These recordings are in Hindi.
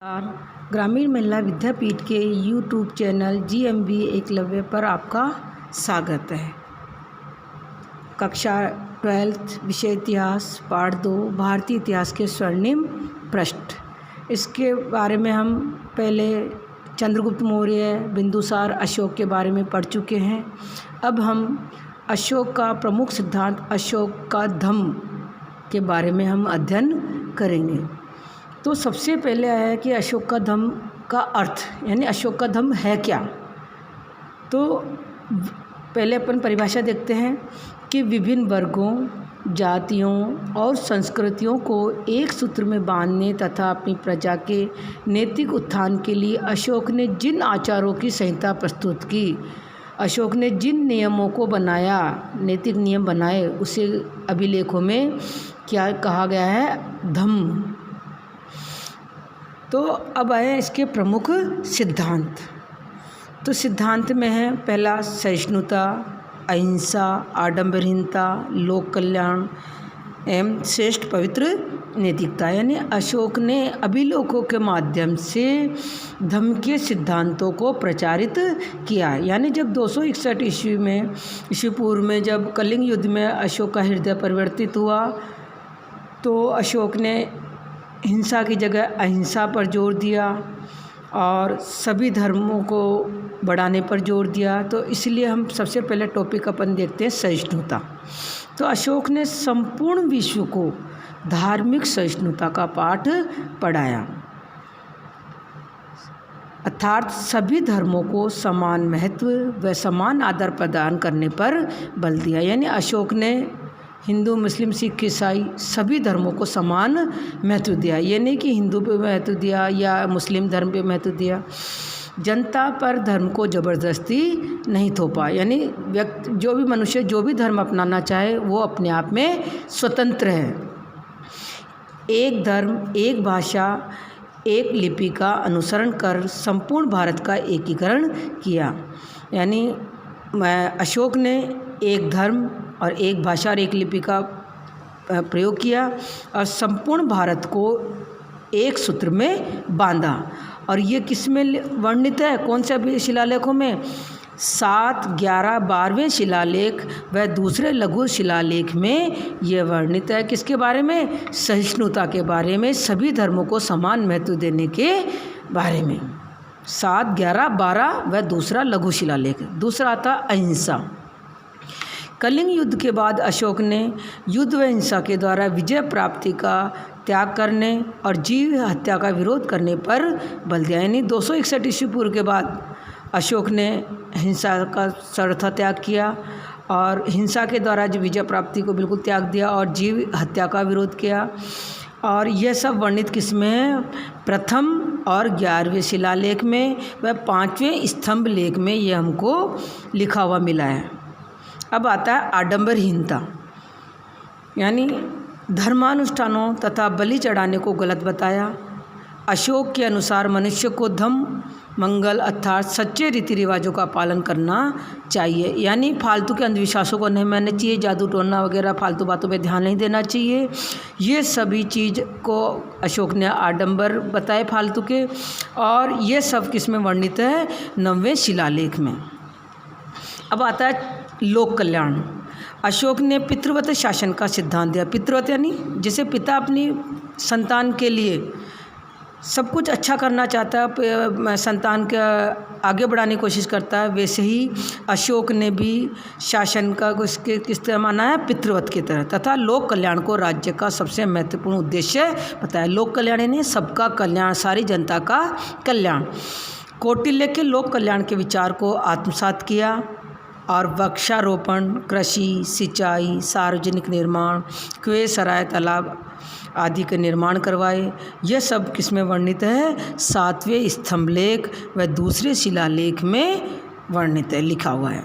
नमस्कार। ग्रामीण महिला विद्यापीठ के यूट्यूब चैनल GMB एकलव्य पर आपका स्वागत है। कक्षा 12 विषय इतिहास पाठ 2 भारतीय इतिहास के स्वर्णिम पृष्ठ। इसके बारे में हम पहले चंद्रगुप्त मौर्य, बिंदुसार, अशोक के बारे में पढ़ चुके हैं। अब हम अशोक का प्रमुख सिद्धांत अशोक का धम्म के बारे में हम अध्ययन करेंगे। तो सबसे पहले आया है कि अशोक का धम्म का अर्थ, यानी अशोक का धम्म है क्या। तो पहले अपन परिभाषा देखते हैं कि विभिन्न वर्गों, जातियों और संस्कृतियों को एक सूत्र में बांधने तथा अपनी प्रजा के नैतिक उत्थान के लिए अशोक ने जिन आचारों की संहिता प्रस्तुत की, अशोक ने जिन नियमों को बनाया, नैतिक नियम बनाए, उसे अभिलेखों में क्या कहा गया है, धम्म। तो अब आए इसके प्रमुख सिद्धांत। तो सिद्धांत में है पहला सहिष्णुता, अहिंसा, आडंबरहीनता, लोक कल्याण एवं श्रेष्ठ पवित्र नैतिकता। यानी अशोक ने अभिलेखों के माध्यम से धम्म के सिद्धांतों को प्रचारित किया। यानी जब 261 ईस्वी पूर्व में जब कलिंग युद्ध में अशोक का हृदय परिवर्तित हुआ, तो अशोक ने हिंसा की जगह अहिंसा पर जोर दिया और सभी धर्मों को बढ़ाने पर जोर दिया। तो इसलिए हम सबसे पहले टॉपिक अपन देखते हैं सहिष्णुता। तो अशोक ने संपूर्ण विश्व को धार्मिक सहिष्णुता का पाठ पढ़ाया, अर्थात सभी धर्मों को समान महत्व व समान आदर प्रदान करने पर बल दिया। यानी अशोक ने हिंदू, मुस्लिम, सिख, ईसाई सभी धर्मों को समान महत्व दिया। ये नहीं कि हिंदू पे महत्व दिया या मुस्लिम धर्म पे महत्व दिया। जनता पर धर्म को ज़बरदस्ती नहीं थोपा। यानी व्यक्ति, जो भी मनुष्य जो भी धर्म अपनाना चाहे वो अपने आप में स्वतंत्र है। एक धर्म, एक भाषा, एक लिपि का अनुसरण कर संपूर्ण भारत का एकीकरण किया। यानी अशोक ने एक धर्म और एक भाषा और एक लिपि का प्रयोग किया और संपूर्ण भारत को एक सूत्र में बांधा। और ये किस में वर्णित है, कौन से शिलालेखों में? 7, 11, 12वें शिलालेख व दूसरे लघु शिलालेख में ये वर्णित है। किसके बारे में? सहिष्णुता के बारे में, सभी धर्मों को समान महत्व देने के बारे में। 7, 11, 12 व दूसरा लघु शिलालेख। दूसरा आता अहिंसा। कलिंग युद्ध के बाद अशोक ने युद्ध व हिंसा के द्वारा विजय प्राप्ति का त्याग करने और जीव हत्या का विरोध करने पर बल दिया। यानी 261 ईस्वी पूर्व के बाद अशोक ने हिंसा का सर्वथा त्याग किया और हिंसा के द्वारा जो विजय प्राप्ति को बिल्कुल त्याग दिया और जीव हत्या का विरोध किया। और यह सब वर्णित किस में है? प्रथम और 11वें शिलालेख में व 5वें स्तंभ लेख में ये हमको लिखा हुआ मिला है। अब आता है आडंबरहीनता। यानी धर्मानुष्ठानों तथा बलि चढ़ाने को गलत बताया। अशोक के अनुसार मनुष्य को धम्म, मंगल अर्थात सच्चे रीति रिवाजों का पालन करना चाहिए। यानी फालतू के अंधविश्वासों को नहीं मानना चाहिए, जादू टोना वगैरह फालतू बातों पे ध्यान नहीं देना चाहिए। ये सभी चीज़ को अशोक ने आडंबर बताए फालतू के, और ये सब किस में वर्णित है? 9वें शिलालेख में। अब आता है लोक कल्याण। अशोक ने पितृवत शासन का सिद्धांत दिया। पितृवत यानी जैसे पिता अपनी संतान के लिए सब कुछ अच्छा करना चाहता है, संतान का आगे बढ़ाने की कोशिश करता है, वैसे ही अशोक ने भी शासन का किस तरह माना है? पितृवत की तरह। तथा लोक कल्याण को राज्य का सबसे महत्वपूर्ण उद्देश्य बताया। लोक कल्याण यानी सबका कल्याण, सारी जनता का कल्याण। कौटिल्य के लोक कल्याण के विचार को आत्मसात किया और वृक्षारोपण, कृषि, सिंचाई, सार्वजनिक निर्माण, कुएं, सराय, तालाब आदि के निर्माण करवाए। यह सब किस में वर्णित है? 7वें स्तंभलेख व दूसरे शिलालेख में वर्णित है, लिखा हुआ है।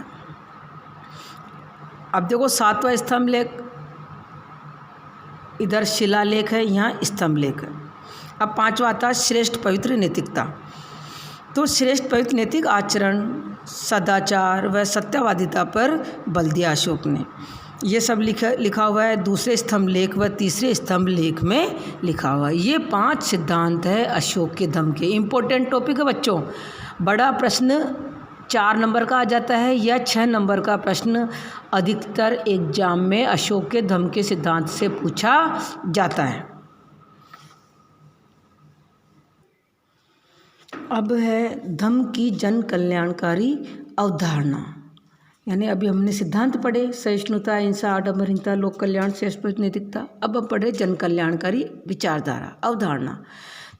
अब देखो 7वां स्तंभलेख, इधर शिलालेख है, यहाँ स्तंभलेख है। अब 5वां आता है श्रेष्ठ पवित्र नैतिकता। तो श्रेष्ठ पवित्र नैतिक आचरण, सदाचार व सत्यवादिता पर बल दिया अशोक ने। ये सब लिखा हुआ है दूसरे स्तंभ लेख व तीसरे स्तंभ लेख में लिखा हुआ है। ये 5 सिद्धांत है अशोक के धम्म के। इम्पोर्टेंट टॉपिक है बच्चों। बड़ा प्रश्न 4 नंबर का आ जाता है या 6 नंबर का प्रश्न अधिकतर एग्जाम में अशोक के धम्म के सिद्धांत से पूछा जाता है। अब है धम्म की जन कल्याणकारी अवधारणा। यानी अभी हमने सिद्धांत पढ़े, सहिष्णुता, अहिंसा, आडम्बरहीनता, लोक कल्याण, श्रेष्ठ नैतिकता। अब हम पढ़े जन कल्याणकारी विचारधारा अवधारणा।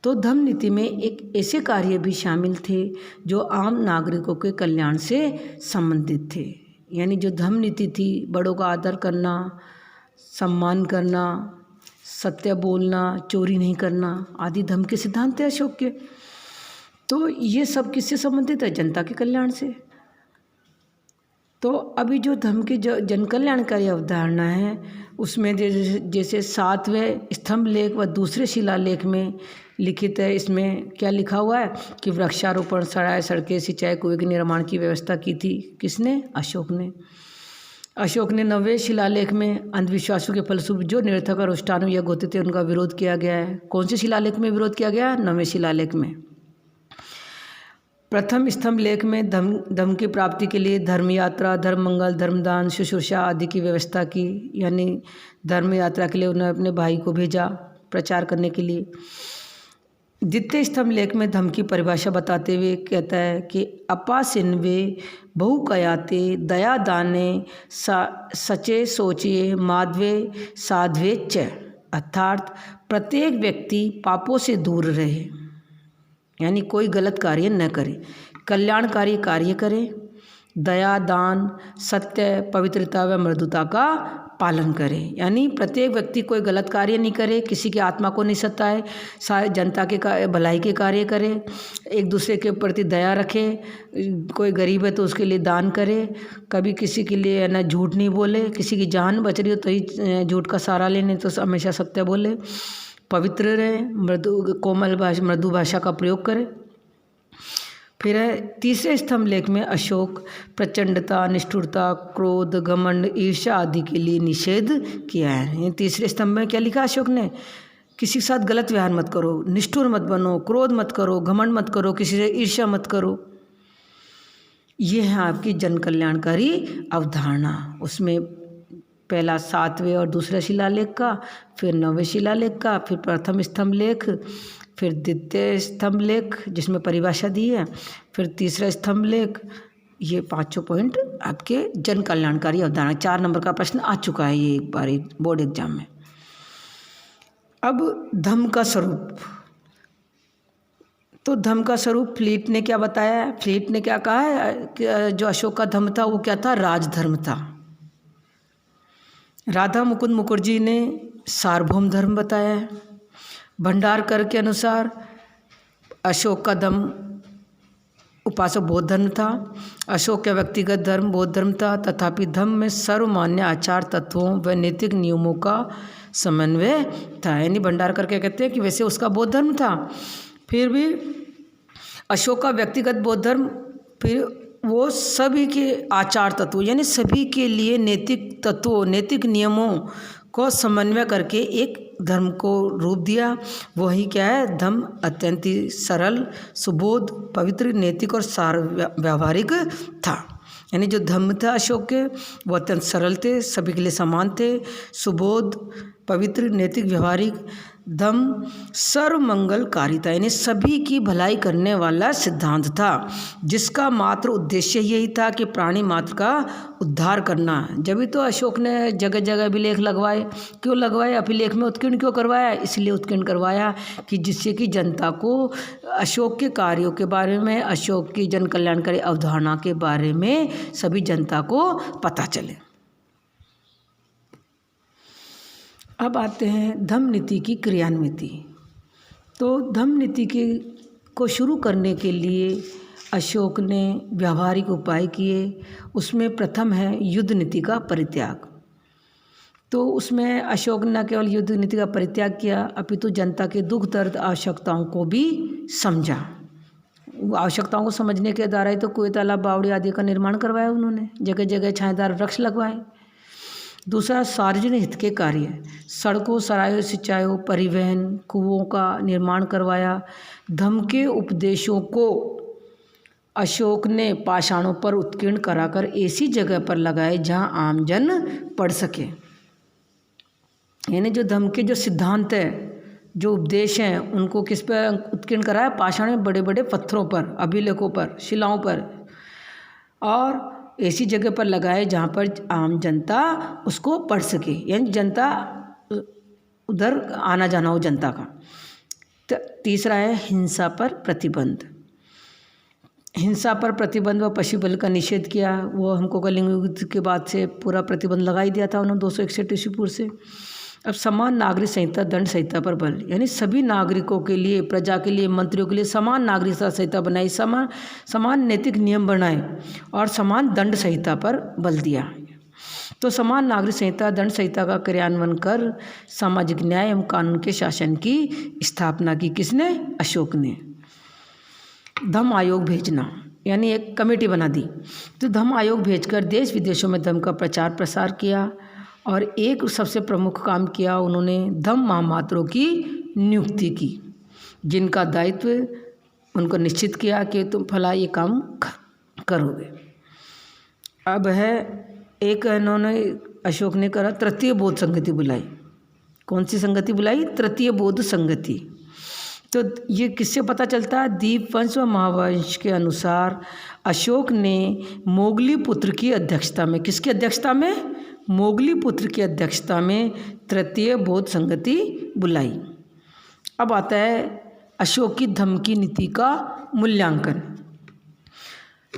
तो धम्म नीति में एक ऐसे कार्य भी शामिल थे जो आम नागरिकों के कल्याण से संबंधित थे। यानी जो धम्म नीति थी, बड़ों का आदर करना, सम्मान करना, सत्य बोलना, चोरी नहीं करना आदि धम्म के सिद्धांत थे अशोक के। तो ये सब किससे संबंधित है? जनता के कल्याण से। तो अभी जो धम्म की जो जन कल्याणकारी अवधारणा है उसमें जैसे 7वें स्तंभ लेख व दूसरे शिलालेख में लिखित है। इसमें क्या लिखा हुआ है कि वृक्षारोपण, सड़कें, सिंचाई, कुएं के निर्माण की व्यवस्था की थी। किसने? अशोक ने। अशोक ने 9वें शिलालेख में अंधविश्वासों के फलस्वरूप जो निरर्थक और अनुष्ठान यज्ञ होते थे उनका विरोध किया गया है। कौन से शिलालेख में विरोध किया गया? 9वें शिलालेख में। प्रथम स्तंभ लेख में धम्म की प्राप्ति के लिए धर्म यात्रा, धर्म मंगल, धर्मदान, शुश्रूषा आदि की व्यवस्था की। यानी धर्म यात्रा के लिए उन्होंने अपने भाई को भेजा प्रचार करने के लिए। द्वितीय स्तंभ लेख में धम्म की परिभाषा बताते हुए कहता है कि अपासिन्वे बहुकयाते दया दाने सचे सोचिए माधवे साध्वे च। अर्थात प्रत्येक व्यक्ति पापों से दूर रहे, यानी कोई गलत कार्य न करे, कल्याणकारी कार्य करे, दया, दान, सत्य, पवित्रता व मृदुता का पालन करे। यानी प्रत्येक व्यक्ति कोई गलत कार्य नहीं करे, किसी की आत्मा को नहीं सताए, सारे जनता के भलाई के कार्य करे, एक दूसरे के प्रति दया रखे, कोई गरीब है तो उसके लिए दान करे, कभी किसी के लिए ना झूठ नहीं बोले, किसी की जान बच रही हो तो ही झूठ का सहारा लेने तो हमेशा सत्य बोले, पवित्र रहे, मृदु भाषा का प्रयोग करें। फिर है तीसरे स्तंभ लेख में अशोक प्रचंडता, निष्ठुरता, क्रोध, घमंड, ईर्ष्या आदि के लिए निषेध किया है। तीसरे स्तंभ में क्या लिखा अशोक ने? किसी के साथ गलत व्यवहार मत करो, निष्ठुर मत बनो, क्रोध मत करो, घमंड मत करो, किसी से ईर्ष्या मत करो। ये है आपकी जन कल्याणकारी अवधारणा। उसमें पहला 7वें और दूसरा शिलालेख का, फिर 9वें शिलालेख का, फिर प्रथम स्तंभ लेख, फिर द्वितीय स्तंभ लेख जिसमें परिभाषा दी है, फिर तीसरा स्तंभ लेख। ये 5 पॉइंट आपके जन कल्याणकारी अवधारणा। 4 नंबर का प्रश्न आ चुका है ये एक बार बोर्ड एग्जाम में। अब धम्म का स्वरूप। तो धम्म का स्वरूप फ्लीट ने क्या बताया है? फ्लीट ने क्या कहा है कि जो अशोक का धम्म था वो क्या था? राजधर्म था। राधा मुकुंद मुखर्जी ने सार्वभौम धर्म बताया है। भंडारकर के अनुसार अशोक का धम्म उपासक बौद्ध धर्म था। अशोक का व्यक्तिगत धर्म बौद्ध धर्म था। तथापि धम्म में सर्वमान्य आचार तत्वों व नैतिक नियमों का समन्वय था। यानी भंडारकर क्या कहते हैं कि वैसे उसका बौद्ध धर्म था, फिर भी अशोक का व्यक्तिगत बौद्ध धर्म, फिर वो सभी के आचार तत्व यानी सभी के लिए नैतिक तत्वों, नैतिक नियमों को समन्वय करके एक धर्म को रूप दिया। वही क्या है? धम्म अत्यंत ही सरल, सुबोध, पवित्र, नैतिक और सार व्यावहारिक था। यानी जो धम्म था अशोक के वो अत्यंत सरल थे, सभी के लिए समान थे, सुबोध, पवित्र, नैतिक, व्यवहारिक। धम्म सर्वमंगलकारी था, यानी सभी की भलाई करने वाला सिद्धांत था, जिसका मात्र उद्देश्य यही था कि प्राणी मात्र का उद्धार करना। जब भी तो अशोक ने जगह जगह अभिलेख लगवाए। क्यों लगवाए? अभिलेख में उत्कीर्ण क्यों करवाया? इसलिए उत्कीर्ण करवाया कि जिससे कि जनता को अशोक के कार्यों के बारे में, अशोक की जन कल्याणकारी अवधारणा के बारे में सभी जनता को पता चले। अब आते हैं धम्म नीति की क्रियान्विति। तो धम्म नीति को शुरू करने के लिए अशोक ने व्यावहारिक उपाय किए। उसमें प्रथम है युद्ध नीति का परित्याग। तो उसमें अशोक न केवल युद्ध नीति का परित्याग किया अपितु जनता के दुख दर्द आवश्यकताओं को भी समझा। आवश्यकताओं को समझने के द्वारा ही तो कुएं, तालाब, बावड़ी आदि का निर्माण करवाया उन्होंने। जगह जगह छायादार वृक्ष लगवाए। दूसरा सार्वजनिक हित के कार्य, सड़कों, सरायों, सिंचाइयों, परिवहन, कुओं का निर्माण करवाया। धम्म के उपदेशों को अशोक ने पाषाणों पर उत्कीर्ण कराकर ऐसी जगह पर लगाए जहां आमजन पढ़ सके। यानी जो धम्म के जो सिद्धांत है, जो उपदेश हैं, उनको किस पर उत्कीर्ण कराया? पाषाण में बड़े बड़े पत्थरों पर, अभिलेखों पर, शिलाओं पर, और ऐसी जगह पर लगाए जहाँ पर आम जनता उसको पढ़ सके, यानी जनता उधर आना जाना हो जनता का। तीसरा है हिंसा पर प्रतिबंध। हिंसा पर प्रतिबंध व पशु बल का निषेध किया। वो हमको कलिंग युद्ध के बाद से पूरा प्रतिबंध लगा ही दिया था उन्होंने 261 ईस्वी पूर्व से। अब समान नागरिक संहिता, दंड संहिता पर बल, यानी सभी नागरिकों के लिए, प्रजा के लिए, मंत्रियों के लिए समान नागरिकता संहिता बनाई, समान नैतिक नियम बनाए और समान दंड संहिता पर बल दिया। तो समान नागरिक संहिता, दंड संहिता का क्रियान्वयन कर सामाजिक न्याय एवं कानून के शासन की स्थापना की। किसने? अशोक ने। धम्म आयोग भेजना, यानी एक कमेटी बना दी। तो धम्म आयोग भेजकर देश विदेशों में धम्म का प्रचार प्रसार किया। और एक सबसे प्रमुख काम किया उन्होंने, धम्म महामात्रों की नियुक्ति की, जिनका दायित्व उनको निश्चित किया कि तुम फला ये काम करोगे। अब है एक इन्होंने अशोक ने करा, तृतीय बौद्ध संगति बुलाई। कौन सी संगति बुलाई? तृतीय बौद्ध संगति। तो ये किससे पता चलता है? दीपवंश व महावंश के अनुसार अशोक ने मोगली पुत्र की अध्यक्षता में, किसकी अध्यक्षता में? मोगली पुत्र की अध्यक्षता में तृतीय बौद्ध संगति बुलाई। अब आता है अशोक की धम्म की नीति का मूल्यांकन।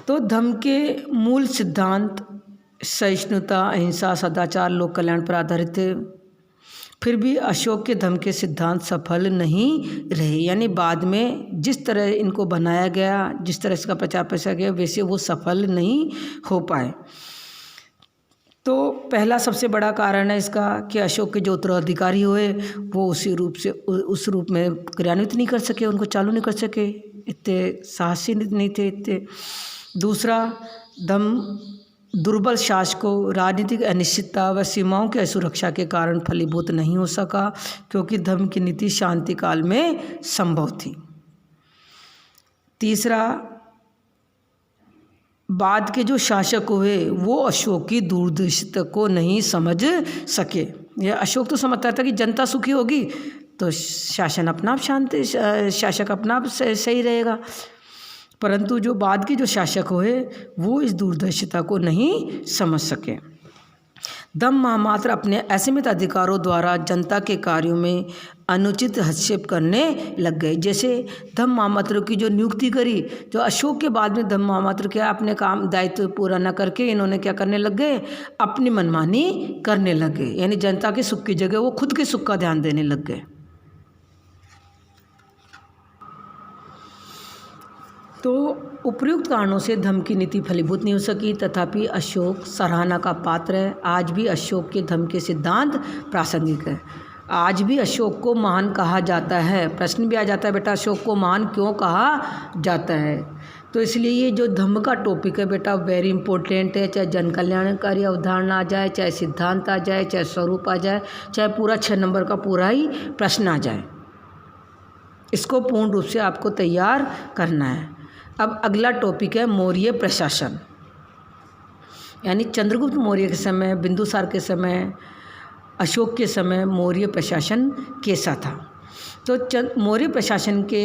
तो धम्म के मूल सिद्धांत सहिष्णुता, अहिंसा, सदाचार, लोक कल्याण पर आधारित थे। फिर भी अशोक के धम्म के सिद्धांत सफल नहीं रहे, यानी बाद में जिस तरह इनको बनाया गया, जिस तरह इसका प्रचार प्रसार गया, वैसे वो सफल नहीं हो पाए। तो पहला सबसे बड़ा कारण है इसका कि अशोक के जो उत्तराधिकारी हुए वो उस रूप में क्रियान्वित नहीं कर सके, उनको चालू नहीं कर सके, इतने साहसी नहीं थे इतने। दूसरा, धम्म दुर्बल शासकों, राजनीतिक अनिश्चितता व सीमाओं की असुरक्षा के कारण फलीभूत नहीं हो सका, क्योंकि धम्म की नीति शांति काल में संभव थी। तीसरा, बाद के जो शासक हुए वो अशोक की दूरदर्शिता को नहीं समझ सके। यह अशोक तो समझता था कि जनता सुखी होगी तो शासन अपना आप शांति, शासक अपना आप सही रहेगा, परंतु जो बाद के जो शासक हुए वो इस दूरदर्शिता को नहीं समझ सके। धम्म महामात्र अपने असीमित अधिकारों द्वारा जनता के कार्यों में अनुचित हस्तक्षेप करने लग गए। जैसे धम्म महामात्रों की जो नियुक्ति करी, जो अशोक के बाद में धम्म महामात्र क्या अपने काम दायित्व पूरा न करके इन्होंने क्या करने लग गए? अपनी मनमानी करने लग गए, यानी जनता के सुख की जगह वो खुद के सुख का ध्यान देने लग गए। तो उपयुक्त कारणों से धम्म की नीति फलीभूत नहीं हो सकी, तथापि अशोक सराहना का पात्र है। आज भी अशोक के धम्म के सिद्धांत प्रासंगिक है। आज भी अशोक को महान कहा जाता है। प्रश्न भी आ जाता है, बेटा अशोक को महान क्यों कहा जाता है? तो इसलिए ये जो धम्म का टॉपिक है बेटा वेरी इंपॉर्टेंट है। चाहे जन कल्याणकारी अवधारणा आ जाए, चाहे सिद्धांत आ जाए, चाहे स्वरूप आ जाए, चाहे पूरा 6 नंबर का पूरा ही प्रश्न आ जाए, इसको पूर्ण रूप से आपको तैयार करना है। अब अगला टॉपिक है मौर्य प्रशासन, यानी चंद्रगुप्त मौर्य के समय, बिंदुसार के समय, अशोक के समय मौर्य प्रशासन कैसा था। तो मौर्य प्रशासन के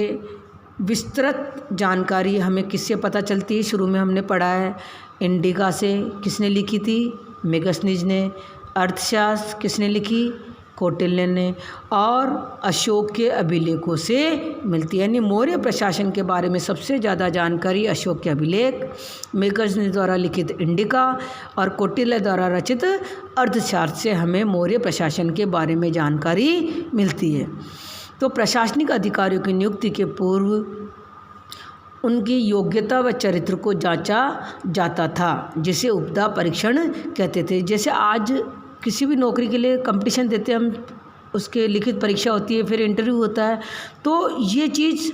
विस्तृत जानकारी हमें किससे पता चलती है? शुरू में हमने पढ़ा है इंडिका से। किसने लिखी थी? मेगस्थनीज ने। अर्थशास्त्र किसने लिखी? कौटिल्य ने। और अशोक के अभिलेखों से मिलती है, यानी मौर्य प्रशासन के बारे में सबसे ज़्यादा जानकारी अशोक के अभिलेख, मेगस्थनीज द्वारा लिखित इंडिका और कौटिल्य द्वारा रचित अर्थशास्त्र से हमें मौर्य प्रशासन के बारे में जानकारी मिलती है। तो प्रशासनिक अधिकारियों की नियुक्ति के पूर्व उनकी योग्यता व चरित्र को जांचा जाता था, जिसे उपदा परीक्षण कहते थे। जैसे आज किसी भी नौकरी के लिए कंपटीशन देते हैं हम, उसके लिखित परीक्षा होती है, फिर इंटरव्यू होता है, तो ये चीज़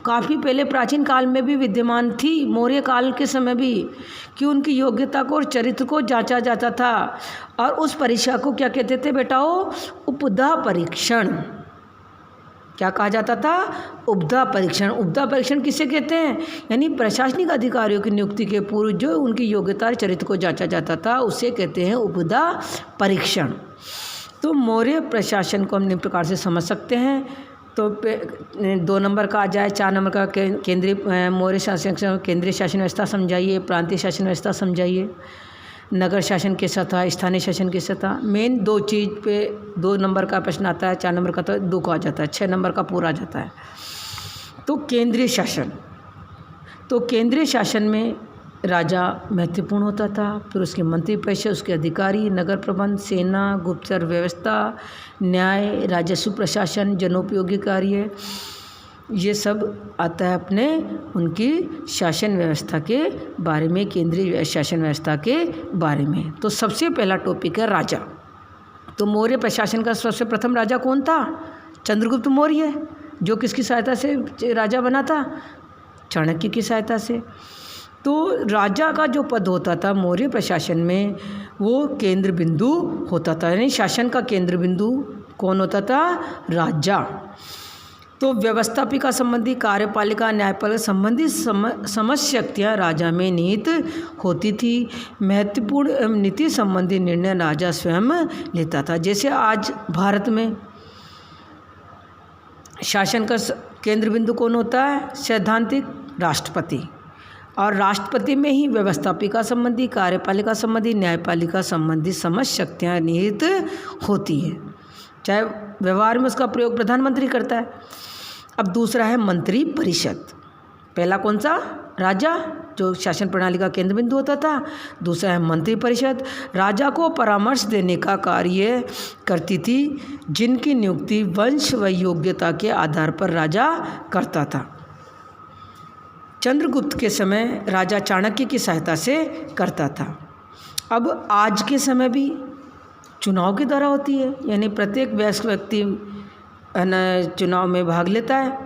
काफ़ी पहले प्राचीन काल में भी विद्यमान थी, मौर्य काल के समय भी, कि उनकी योग्यता को और चरित्र को जांचा जाता था। और उस परीक्षा को क्या कहते थे बेटाओ? उपधा परीक्षण। क्या कहा जाता था? उपधा परीक्षण। उपधा परीक्षण किसे कहते हैं? यानी प्रशासनिक अधिकारियों की नियुक्ति के पूर्व जो उनकी योग्यता और चरित्र को जांचा जाता था उसे कहते हैं उपधा परीक्षण। तो मौर्य प्रशासन को हम निम्न प्रकार से समझ सकते हैं। तो 2 नंबर का आ जाए, 4 नंबर का केंद्रीय मौर्य शासन, केंद्रीय शासन व्यवस्था समझाइए, प्रांतीय शासन व्यवस्था समझाइए, नगर शासन कैसा था, स्थानीय शासन कैसा था। मेन 2 चीज़ पे 2 नंबर का प्रश्न आता है, 4 नंबर का तो 2 को आ जाता है, 6 नंबर का पूरा आ जाता है। तो केंद्रीय शासन, तो केंद्रीय शासन में राजा महत्वपूर्ण होता था, फिर उसके मंत्री परिषद, उसके अधिकारी, नगर प्रबंध, सेना, गुप्तचर व्यवस्था, न्याय, राजस्व प्रशासन, जनोपयोगी कार्य, ये सब आता है अपने उनकी शासन व्यवस्था के बारे में, केंद्रीय शासन व्यवस्था के बारे में। तो सबसे पहला टॉपिक है राजा। तो मौर्य प्रशासन का सबसे प्रथम राजा कौन था? चंद्रगुप्त मौर्य, जो किसकी सहायता से राजा बना था? चाणक्य की सहायता से। तो राजा का जो पद होता था मौर्य प्रशासन में, वो केंद्र बिंदु होता था, यानी शासन का केंद्र बिंदु कौन होता था? राजा। तो व्यवस्थापिका संबंधी, कार्यपालिका, न्यायपालिका संबंधी समस्त शक्तियाँ राजा में निहित होती थी। महत्वपूर्ण एवं नीति संबंधी निर्णय राजा स्वयं लेता था। जैसे आज भारत में शासन का केंद्र बिंदु कौन होता है? सैद्धांतिक राष्ट्रपति, और राष्ट्रपति में ही व्यवस्थापिका संबंधी, कार्यपालिका संबंधी, न्यायपालिका संबंधी समस्त शक्तियाँ निहित होती है। चाहे व्यवहार में उसका प्रयोग प्रधानमंत्री करता है। अब दूसरा है मंत्री परिषद। पहला कौन सा? राजा, जो शासन प्रणाली का केंद्र बिंदु होता था। दूसरा है मंत्री परिषद, राजा को परामर्श देने का कार्य करती थी, जिनकी नियुक्ति वंश व योग्यता के आधार पर राजा करता था। चंद्रगुप्त के समय राजा चाणक्य की सहायता से करता था। अब आज के समय भी चुनाव के द्वारा होती है, यानी प्रत्येक वयस्क व्यक्ति चुनाव में भाग लेता है,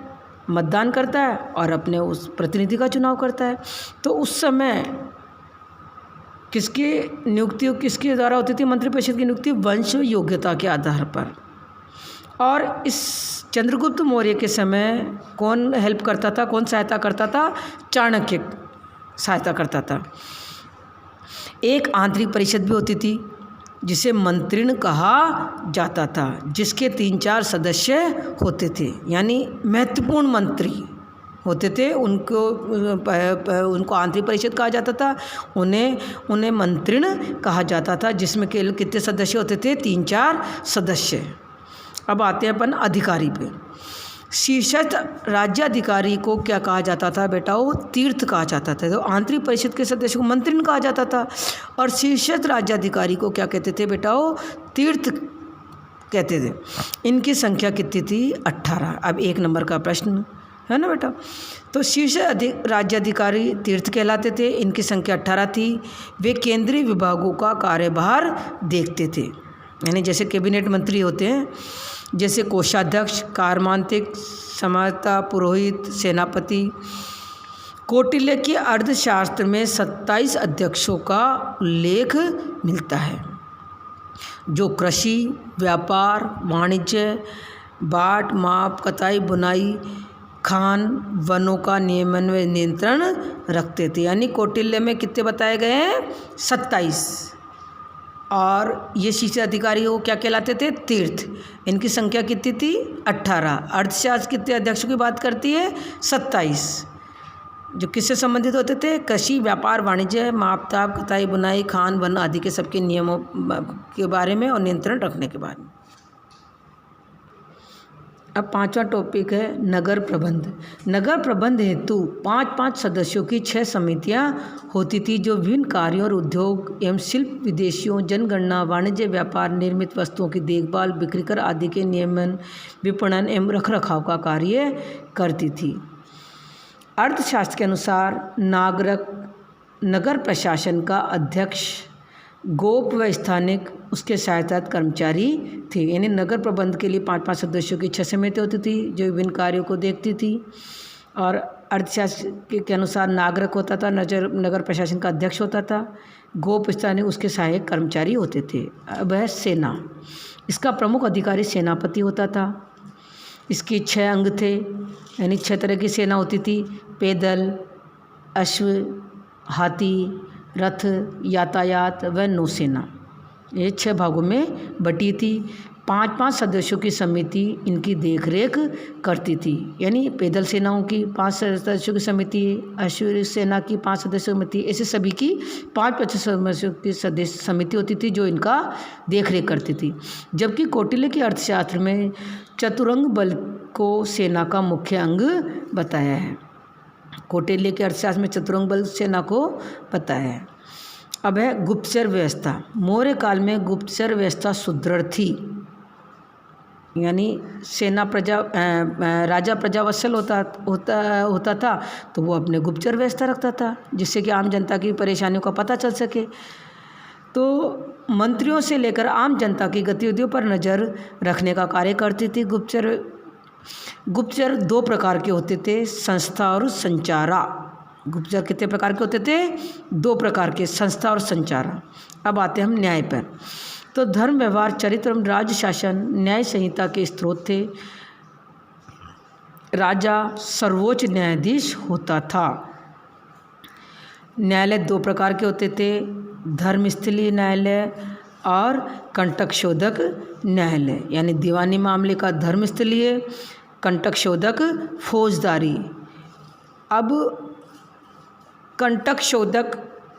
मतदान करता है और अपने उस प्रतिनिधि का चुनाव करता है। तो उस समय किसकी नियुक्ति किसके द्वारा होती थी? मंत्री परिषद की नियुक्ति वंश योग्यता के आधार पर। और इस चंद्रगुप्त मौर्य के समय कौन हेल्प करता था, कौन सहायता करता था? चाणक्य सहायता करता था। एक आंतरिक परिषद भी होती थी जिसे मंत्रिण कहा जाता था, जिसके 3-4 सदस्य होते थे, यानी महत्वपूर्ण मंत्री होते थे। उनको आंतरिक परिषद कहा जाता था, उन्हें मंत्रिण कहा जाता था, जिसमें केवल कितने सदस्य होते थे? 3-4 सदस्य। अब आते हैं अपन अधिकारी पे। शीर्षस्थ राज्याधिकारी को क्या कहा जाता था बेटाओ? तीर्थ कहा जाता था। तो आंतरिक परिषद के सदस्य को मंत्रिण कहा जाता था, और शीर्षस्थ राज्याधिकारी को क्या कहते थे बेटाओ? तीर्थ कहते थे। इनकी संख्या कितनी थी? 18। अब 1 नंबर का प्रश्न है ना बेटा। तो शीर्ष राज्याधिकारी तीर्थ कहलाते थे, इनकी संख्या 18 थी। वे केंद्रीय विभागों का कार्यभार देखते थे, यानी जैसे कैबिनेट मंत्री होते हैं, जैसे कोषाध्यक्ष, कार्मांतिक, समाहर्ता, पुरोहित, सेनापति। कौटिल्य के अर्थशास्त्र में 27 अध्यक्षों का उल्लेख मिलता है, जो कृषि, व्यापार, वाणिज्य, बाट, माप, कताई, बुनाई, खान, वनों का नियमन व नियंत्रण रखते थे। यानी कौटिल्य में कितने बताए गए हैं? 27। और ये शीर्ष अधिकारी वो क्या कहलाते थे? तीर्थ। इनकी संख्या कितनी थी? 18। अर्थशास्त्र कितने अध्यक्षों की बात करती है? 27, जो किससे संबंधित होते थे? कृषि, व्यापार, वाणिज्य, मापताप, कताई, बुनाई, खान, वन आदि के सबके नियमों के बारे में और नियंत्रण रखने के बारे में। अब 5वां टॉपिक है नगर प्रबंध। नगर प्रबंध हेतु 5-5 सदस्यों की 6 समितियां होती थी, जो विभिन्न कार्यों और उद्योग एवं शिल्प, विदेशियों, जनगणना, वाणिज्य, व्यापार, निर्मित वस्तुओं की देखभाल, बिक्री कर आदि के नियमन, विपणन एवं रखरखाव का कार्य करती थी। अर्थशास्त्र के अनुसार नगर प्रशासन का अध्यक्ष गोप व स्थानिक उसके सहायता कर्मचारी थे। यानी नगर प्रबंध के लिए 5-5 सदस्यों की 6 समितियां होती थी, जो विभिन्न कार्यों को देखती थी। और अर्थशास्त्र के अनुसार नागरिक होता था, नगर प्रशासन का अध्यक्ष होता था, गोप स्थानीय उसके सहायक कर्मचारी होते थे। अब है सेना, इसका प्रमुख अधिकारी सेनापति होता था। इसके 6 अंग थे, यानी 6 तरह की सेना होती थी। पैदल, अश्व, हाथी, रथ, यातायात व नौसेना, ये 6 भागों में बटी थी। 5-5 सदस्यों की समिति इनकी देखरेख करती थी, यानी पैदल सेनाओं की 5 सदस्यों की समिति, अश्व सेना की 5 सदस्यों की समिति, ऐसे सभी की 5-5 सदस्यों की समिति होती थी जो इनका देखरेख करती थी। जबकि कौटिल्य के अर्थशास्त्र में चतुरंग बल को सेना का मुख्य अंग बताया है। कौटिल्य के अर्थशास्त्र में चतुरंग बल सेना को बताया है। अब है गुप्तचर व्यवस्था। मौर्य काल में गुप्तचर व्यवस्था सुदृढ़ थी, यानी सेना राजा प्रजावत्सल होता था तो वो अपने गुप्तचर व्यवस्था रखता था, जिससे कि आम जनता की परेशानियों का पता चल सके। तो मंत्रियों से लेकर आम जनता की गतिविधियों पर नज़र रखने का कार्य करती थी गुप्तचर 2 प्रकार के होते थे, संस्था और संचारा। गुप्तचर कितने प्रकार के होते थे? 2 प्रकार के, संस्था और संचारा। अब आते हैं हम न्याय पर। तो धर्म, व्यवहार, चरित्र एवं राज्य शासन न्याय संहिता के स्रोत थे। राजा सर्वोच्च न्यायाधीश होता था। न्यायालय 2 प्रकार के होते थे, धर्मस्थलीय न्यायालय और कंटक शोधक न्यायालय, यानी दीवानी मामले का धर्मस्थलीय, कंटक शोधक फौजदारी। अब कंटक शोधक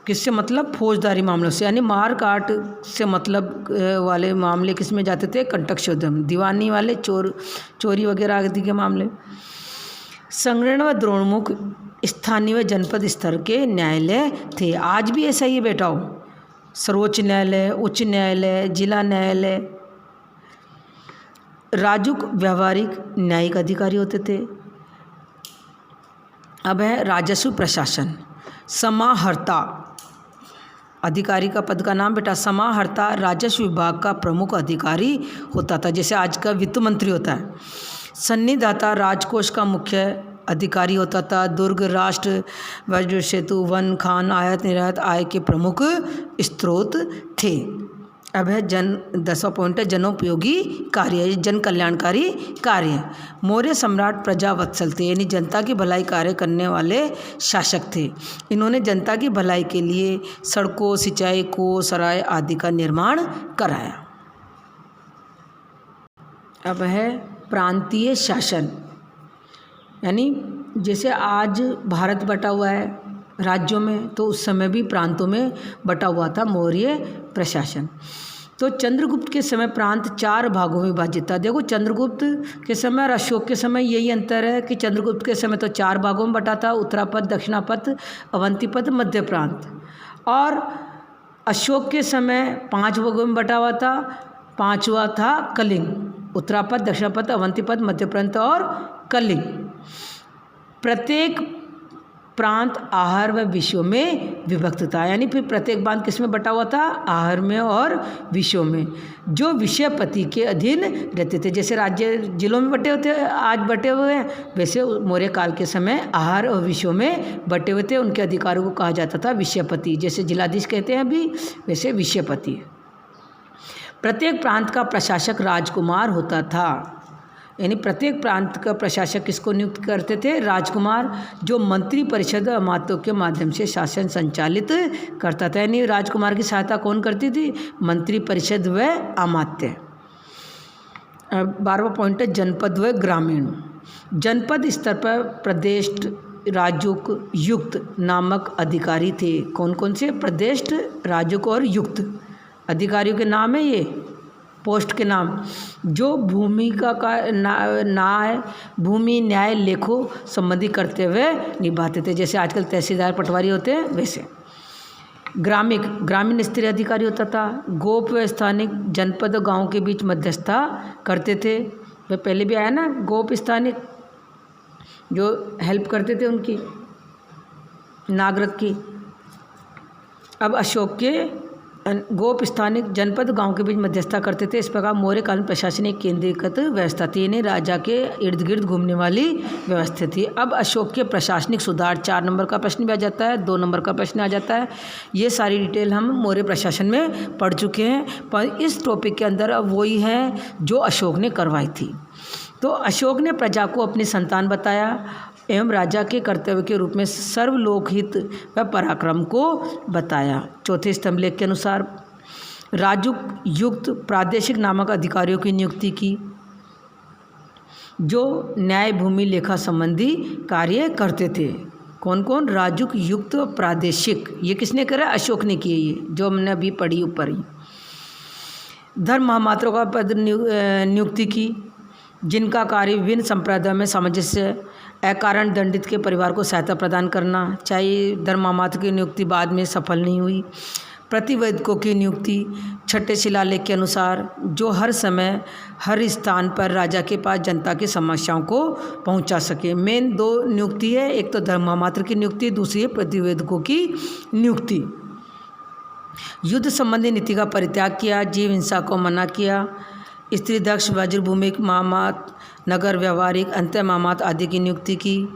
किससे मतलब? फौजदारी मामलों से, यानी मार काट से मतलब वाले मामले किस में जाते थे? कंटक शोधक। दीवानी वाले चोरी वगैरह आदि के मामले। संग्रहण व द्रोणमुख स्थानीय व जनपद स्तर के न्यायालय थे। आज भी ऐसा ही बैठा हो, सर्वोच्च न्यायालय, उच्च न्यायालय, जिला न्यायालय। राजुक व्यावहारिक न्यायिक अधिकारी होते थे। अब है राजस्व प्रशासन। समाहर्ता अधिकारी का पद का नाम बेटा समाहर्ता राजस्व विभाग का प्रमुख अधिकारी होता था, जैसे आज का वित्त मंत्री होता है। सन्निधाता राजकोष का मुख्य अधिकारी होता था। दुर्ग, राष्ट्र, वज्र सेतु, वन, खान, आयात निर्यात आय के प्रमुख स्रोत थे। अब है 10वां पॉइंट है जनोपयोगी कार्य, जन कल्याणकारी कार्य। मौर्य सम्राट प्रजावत्सल थे, यानी जनता की भलाई कार्य करने वाले शासक थे। इन्होंने जनता की भलाई के लिए सड़कों, सिंचाई, कुओं, सराय आदि का निर्माण कराया। अब है प्रांतीय शासन, यानी जैसे आज भारत बटा हुआ है राज्यों में, तो उस समय भी प्रांतों में बटा हुआ था मौर्य प्रशासन। तो चंद्रगुप्त के समय प्रांत 4 भागों में विभाजित था। देखो चंद्रगुप्त के समय और अशोक के समय यही अंतर है कि चंद्रगुप्त के समय तो 4 भागों में बटा था, उत्तरापद, दक्षिणापद, अवंतीपद, मध्य प्रांत। और अशोक के समय 5 भागों में बटा हुआ था। 5वां था कलिंग, उत्तरापद, दक्षिणापद, अवंतीपद, मध्य प्रांत और कलिंग। प्रत्येक प्रांत आहार व विषयों में विभक्त था, यानी फिर प्रत्येक प्रांत किस में बटा हुआ था? आहार में और विषयों में, जो विषयपति के अधीन रहते थे। जैसे राज्य जिलों में बटे होते आज बटे हुए हैं, वैसे मौर्य काल के समय आहार और विषयों में बटे हुए थे। उनके अधिकारों को कहा जाता था विषयपति, जैसे जिलाधीश कहते हैं अभी, वैसे विषयपति। प्रत्येक प्रांत का प्रशासक राजकुमार होता था, यानी प्रत्येक प्रांत का प्रशासक किसको नियुक्त करते थे? राजकुमार, जो मंत्री परिषद और अमात्यों के माध्यम से शासन संचालित करता था। यानी राजकुमार की सहायता कौन करती थी? मंत्री परिषद व अमात्य। 12वां पॉइंट है जनपद व ग्रामीण। जनपद स्तर पर प्रदेश, राजुक, युक्त नामक अधिकारी थे। कौन कौन से? प्रदेश, राजुक और युक्त अधिकारियों के नाम है ये, पोस्ट के नाम, जो भूमि का भूमि न्याय लेखों संबंधी करते हुए निभाते थे। जैसे आजकल तहसीलदार, पटवारी होते हैं, वैसे। ग्रामीण स्तरीय अधिकारी होता था। गोप व स्थानिक जनपद और गाँव के बीच मध्यस्थता करते थे। वह पहले भी आया ना, गोप स्थानिक, जो हेल्प करते थे उनकी, नागरिक की। अब अशोक के गोप स्थानिक जनपद गांव के बीच मध्यस्थता करते थे। इस प्रकार मौर्य कालीन प्रशासन एक केंद्रीकृत व्यवस्था थी, यानी राजा के इर्द गिर्द घूमने वाली व्यवस्था थी। अब अशोक के प्रशासनिक सुधार, 4 नंबर का प्रश्न भी आ जाता है, 2 नंबर का प्रश्न आ जाता है। ये सारी डिटेल हम मौर्य प्रशासन में पढ़ चुके हैं, पर इस टॉपिक के अंदर अब वही है जो अशोक ने करवाई थी। तो अशोक ने प्रजा को अपनी संतान बताया एवं राजा के कर्तव्य के रूप में सर्वलोकहित व पराक्रम को बताया। चौथे स्तंभ लेख के अनुसार राजयुक्त प्रादेशिक नामक अधिकारियों की नियुक्ति की, जो न्याय भूमि लेखा संबंधी कार्य करते थे। कौन कौन? राजयुक्त प्रादेशिक, ये किसने करा? अशोक ने किए, ये जो हमने अभी पढ़ी ऊपर ही। धर्म महामात्रों का पद नियुक्ति की, जिनका कार्य विभिन्न संप्रदायों में सामंजस्य अकारण दंडित के परिवार को सहायता प्रदान करना। चाहे धर्मामात्र की नियुक्ति बाद में सफल नहीं हुई। प्रतिवेदकों की नियुक्ति छठे शिलालेख के अनुसार, जो हर समय हर स्थान पर राजा के पास जनता की समस्याओं को पहुंचा सके। मेन 2 नियुक्ति है, एक तो धर्मामात्र की नियुक्ति, दूसरी है प्रतिवेदकों की नियुक्ति। युद्ध संबंधी नीति का परित्याग किया, जीव हिंसा को मना किया, स्त्री दक्ष वज्रभूमिक मामात नगर व्यवहारिक अंत्य मामात आदि की नियुक्ति की।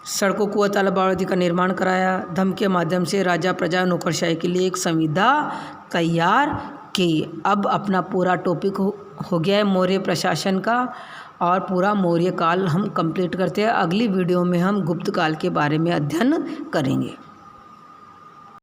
सड़कों कुआं तालाब आदि का निर्माण कराया। धर्म के माध्यम से राजा प्रजा नौकरशाही के लिए एक संविधा तैयार की। अब अपना पूरा टॉपिक हो गया है मौर्य प्रशासन का, और पूरा मौर्य काल हम कंप्लीट करते हैं। अगली वीडियो में हम गुप्त काल के बारे में अध्ययन करेंगे।